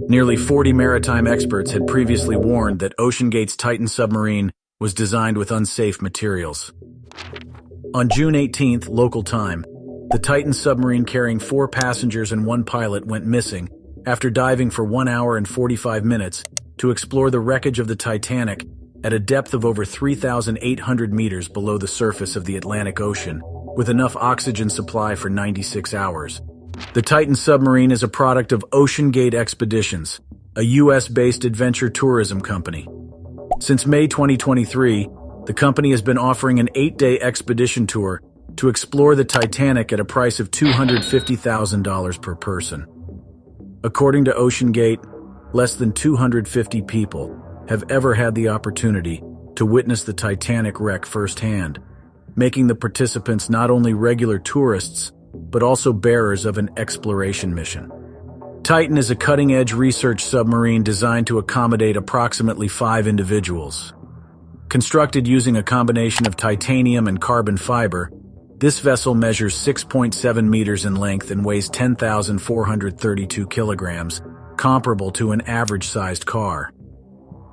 Nearly 40 maritime experts had previously warned that Oceangate's Titan submarine was designed with unsafe materials. On June 18th, local time, the Titan submarine carrying 4 passengers and 1 pilot went missing after diving for 1 hour and 45 minutes to explore the wreckage of the Titanic at a depth of over 3,800 meters below the surface of the Atlantic Ocean, with enough oxygen supply for 96 hours. The Titan submarine is a product of Oceangate Expeditions, a U.S.-based adventure tourism company. Since May 2023, the company has been offering an 8-day expedition tour to explore the Titanic at a price of $250,000 per person. According to Oceangate, less than 250 people have ever had the opportunity to witness the Titanic wreck firsthand, making the participants not only regular tourists, but also bearers of an exploration mission. Titan is a cutting-edge research submarine designed to accommodate approximately 5 individuals. Constructed using a combination of titanium and carbon fiber, this vessel measures 6.7 meters in length and weighs 10,432 kilograms, comparable to an average-sized car.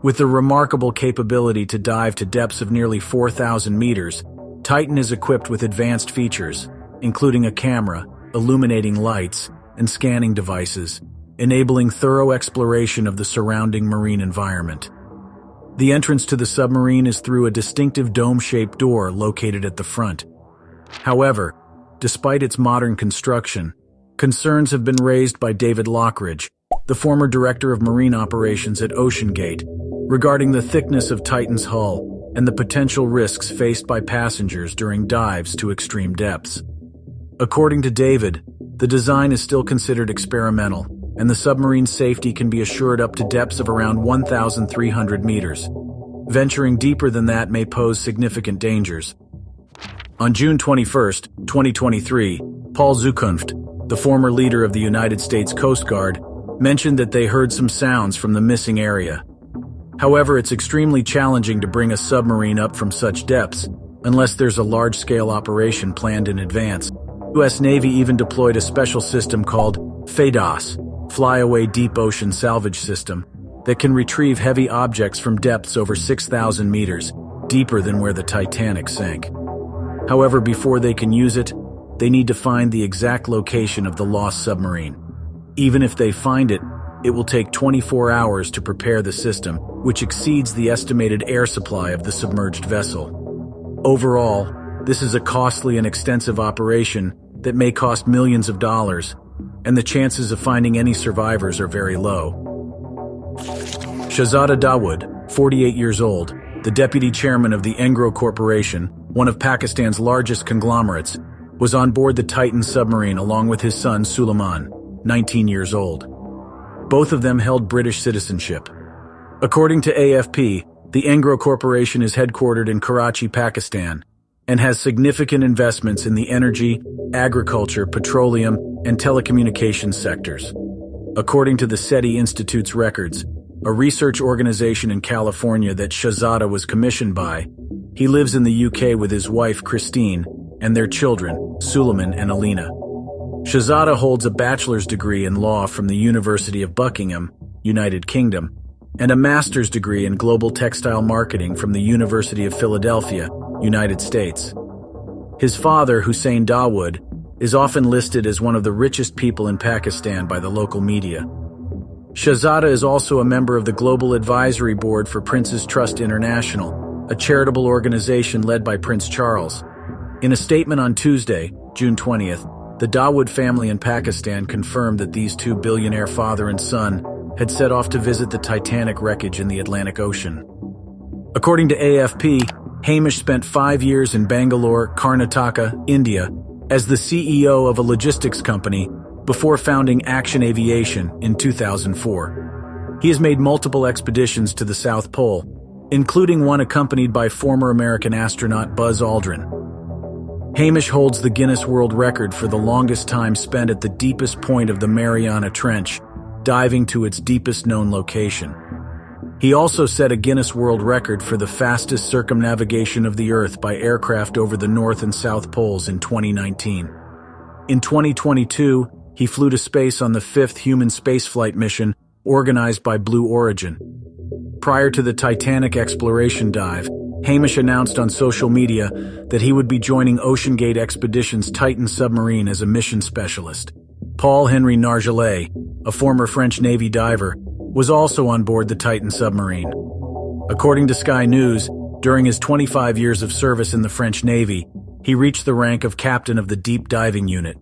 With the remarkable capability to dive to depths of nearly 4,000 meters, Titan is equipped with advanced features, including a camera, illuminating lights, and scanning devices, enabling thorough exploration of the surrounding marine environment. The entrance to the submarine is through a distinctive dome-shaped door located at the front. However, despite its modern construction, concerns have been raised by David Lockridge, the former director of marine operations at Oceangate, regarding the thickness of Titan's hull and the potential risks faced by passengers during dives to extreme depths. According to David, the design is still considered experimental, and the submarine's safety can be assured up to depths of around 1,300 meters. Venturing deeper than that may pose significant dangers. On June 21, 2023, Paul Zukunft, the former leader of the United States Coast Guard, mentioned that they heard some sounds from the missing area. However, it's extremely challenging to bring a submarine up from such depths, unless there's a large-scale operation planned in advance. The U.S. Navy even deployed a special system called FADOS, Flyaway Deep Ocean Salvage System, that can retrieve heavy objects from depths over 6,000 meters, deeper than where the Titanic sank. However, before they can use it, they need to find the exact location of the lost submarine. Even if they find it, it will take 24 hours to prepare the system, which exceeds the estimated air supply of the submerged vessel. Overall, this is a costly and extensive operation that may cost millions of dollars, and the chances of finding any survivors are very low. Shahzada Dawood, 48 years old, the deputy chairman of the Engro Corporation, one of Pakistan's largest conglomerates, was on board the Titan submarine along with his son Suleiman, 19 years old. Both of them held British citizenship. According to AFP, the Engro Corporation is headquartered in Karachi, Pakistan, and has significant investments in the energy, agriculture, petroleum, and telecommunications sectors. According to the SETI Institute's records, a research organization in California that Shahzada was commissioned by, he lives in the UK with his wife Christine and their children, Suleiman and Alina. Shahzada holds a bachelor's degree in law from the University of Buckingham, United Kingdom, and a master's degree in global textile marketing from the University of Philadelphia, United States. His father, Hussein Dawood, is often listed as one of the richest people in Pakistan by the local media. Shahzada is also a member of the Global Advisory Board for Prince's Trust International, a charitable organization led by Prince Charles. In a statement on Tuesday, June 20th, the Dawood family in Pakistan confirmed that these two billionaire father and son had set off to visit the Titanic wreckage in the Atlantic Ocean. According to AFP, Hamish spent 5 years in Bangalore, Karnataka, India, as the CEO of a logistics company before founding Action Aviation in 2004. He has made multiple expeditions to the South Pole, including one accompanied by former American astronaut Buzz Aldrin. Hamish holds the Guinness World Record for the longest time spent at the deepest point of the Mariana Trench, diving to its deepest known location. He also set a Guinness World Record for the fastest circumnavigation of the Earth by aircraft over the North and South Poles in 2019. In 2022, He flew to space on the 5th human spaceflight mission organized by Blue Origin. Prior to the Titanic exploration dive, Hamish announced on social media that he would be joining Oceangate Expedition's Titan submarine as a mission specialist. Paul-Henri Nargeolet, a former French Navy diver, was also on board the Titan submarine. According to Sky News, during his 25 years of service in the French Navy, he reached the rank of captain of the deep diving unit.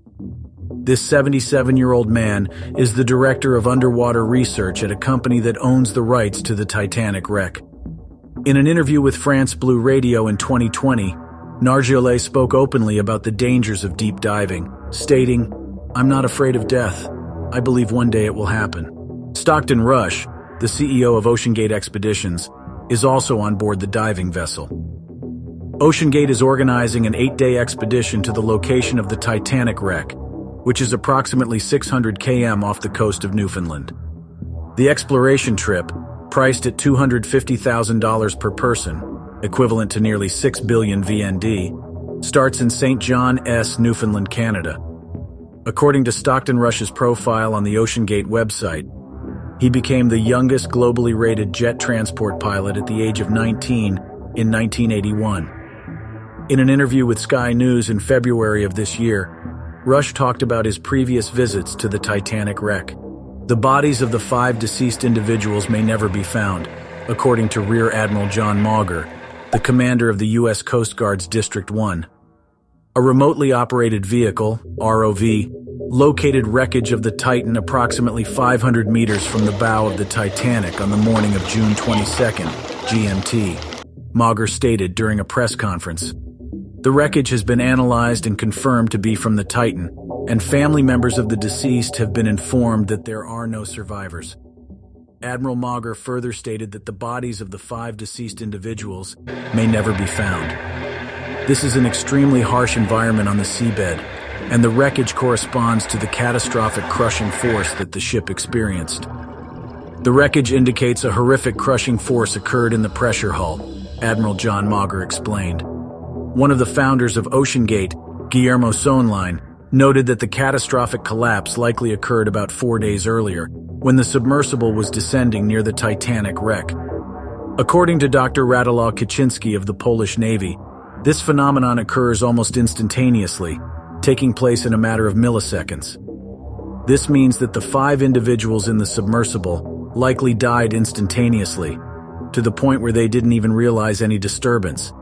This 77-year-old man is the director of underwater research at a company that owns the rights to the Titanic wreck. In an interview with France Bleu Radio in 2020, Nargeolet spoke openly about the dangers of deep diving, stating, "I'm not afraid of death. I believe one day it will happen." Stockton Rush, the CEO of Oceangate Expeditions, is also on board the diving vessel. Oceangate is organizing an 8-day expedition to the location of the Titanic wreck, which is approximately 600 km off the coast of Newfoundland. The exploration trip, priced at $250,000 per person, equivalent to nearly 6 billion VND, starts in St. John, Newfoundland, Canada. According to Stockton Rush's profile on the Oceangate website, he became the youngest globally rated jet transport pilot at the age of 19 in 1981. In an interview with Sky News in February of this year, Rush talked about his previous visits to the Titanic wreck. The bodies of the 5 deceased individuals may never be found, according to Rear Admiral John Mauger, the commander of the U.S. Coast Guard's District 1. A remotely operated vehicle, ROV, located wreckage of the Titan approximately 500 meters from the bow of the Titanic on the morning of June 22nd, GMT, Mauger stated during a press conference. The wreckage has been analyzed and confirmed to be from the Titan, and family members of the deceased have been informed that there are no survivors. Admiral Mauger further stated that the bodies of the 5 deceased individuals may never be found. This is an extremely harsh environment on the seabed, and the wreckage corresponds to the catastrophic crushing force that the ship experienced. The wreckage indicates a horrific crushing force occurred in the pressure hull, Admiral John Mauger explained. One of the founders of Oceangate, Guillermo Sonline, noted that the catastrophic collapse likely occurred about 4 days earlier, when the submersible was descending near the Titanic wreck. According to Dr. Radosław Kaczynski of the Polish Navy, this phenomenon occurs almost instantaneously, taking place in a matter of milliseconds. This means that the 5 individuals in the submersible likely died instantaneously, to the point where they didn't even realize any disturbance.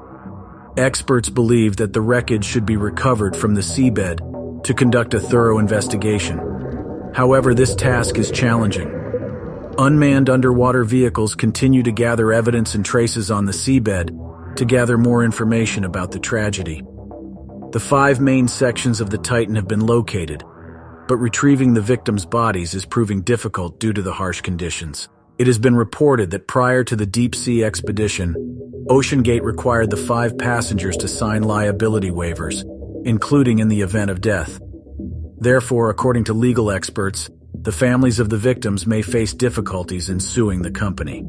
Experts believe that the wreckage should be recovered from the seabed to conduct a thorough investigation. However, this task is challenging. Unmanned underwater vehicles continue to gather evidence and traces on the seabed to gather more information about the tragedy. The 5 main sections of the Titan have been located, but retrieving the victims' bodies is proving difficult due to the harsh conditions. It has been reported that prior to the deep-sea expedition, Oceangate required the 5 passengers to sign liability waivers, including in the event of death. Therefore, according to legal experts, the families of the victims may face difficulties in suing the company.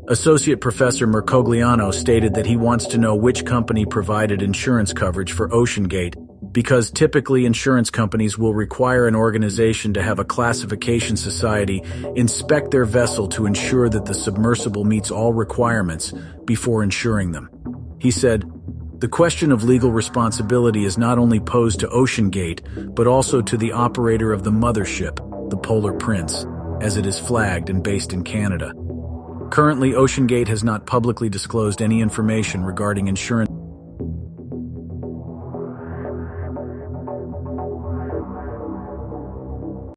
Associate Professor Mercogliano stated that he wants to know which company provided insurance coverage for Oceangate, because typically insurance companies will require an organization to have a classification society inspect their vessel to ensure that the submersible meets all requirements before insuring them. He said, "The question of legal responsibility is not only posed to Oceangate, but also to the operator of the mothership, the Polar Prince, as it is flagged and based in Canada." Currently, Oceangate has not publicly disclosed any information regarding insurance.